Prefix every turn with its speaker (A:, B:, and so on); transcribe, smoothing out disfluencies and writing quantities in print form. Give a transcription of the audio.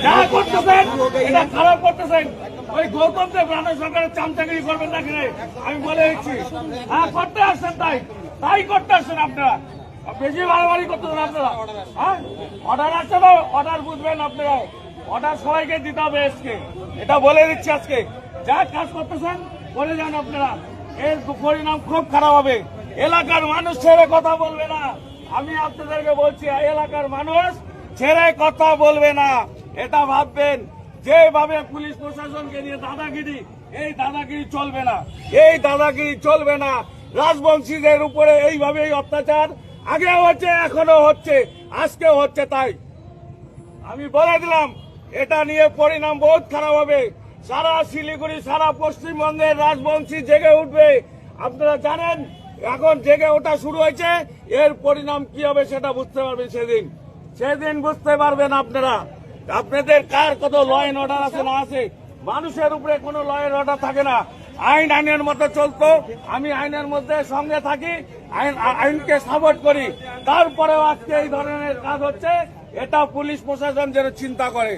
A: যা করতেছেন এটা খারাপ করতেছেন। ওই গৌতম দেব রানা সরকারের চামচাগিরি করবেন নাকি রে, আমি বলে দিচ্ছি। হ্যাঁ, করতে আসছেন, তাই করতে আসছেন আপনারা, বেশি বাড়াবাড়ি করতেছেন আপনারা। হ্যাঁ, অর্ডার আছে তো, অর্ডার বুঝবেন আপনারা, অর্ডার সবাইকে দিতে হবে আজকে, এটা বলে দিচ্ছি আজকে। যা কাজ করতেছেন করে যান আপনারা, এর পরিণাম খুব খারাপ হবে। এলাকার মানুষ ছেড়ে কথা বলবে না, আমি আপনাদেরকে বলছি, এলাকার মানুষ ছেড়ে কথা বলবে না, এটা ভাববেন। যেভাবে পুলিশ প্রশাসনকে নিয়ে দাদাগিরি, এই দাদাগিরি চলবে না, এই দাদাগিরি চলবে না। রাজবংশীদের উপরে এইভাবে অত্যাচার আগে হচ্ছে, এখনো হচ্ছে, আজকেও হচ্ছে। তাই আমি বলে দিলাম, এটা নিয়ে পরিণাম বহুত খারাপ হবে। সারা শিলিগুড়ি, সারা পশ্চিমবঙ্গের রাজবংশী জেগে উঠবে। আপনারা জানেন এখন জেগে ওঠা শুরু হয়েছে, এর পরিণাম কি হবে সেটা বুঝতে পারবেন সেদিন বুঝতে পারবেন আপনারা। আপনাদের কার কত ল অ্যান্ড অর্ডার আছে না আছে, মানুষের উপরে কোনো ল অ্যান্ড অর্ডার থাকে না। আইনের মধ্যে চলতো, আমি আইনের মধ্যে সঙ্গে থাকি, আইনকে সাপোর্ট করি। তারপরেও আজকে এই ধরনের কাজ হচ্ছে, এটা পুলিশ প্রশাসন যেন চিন্তা করে।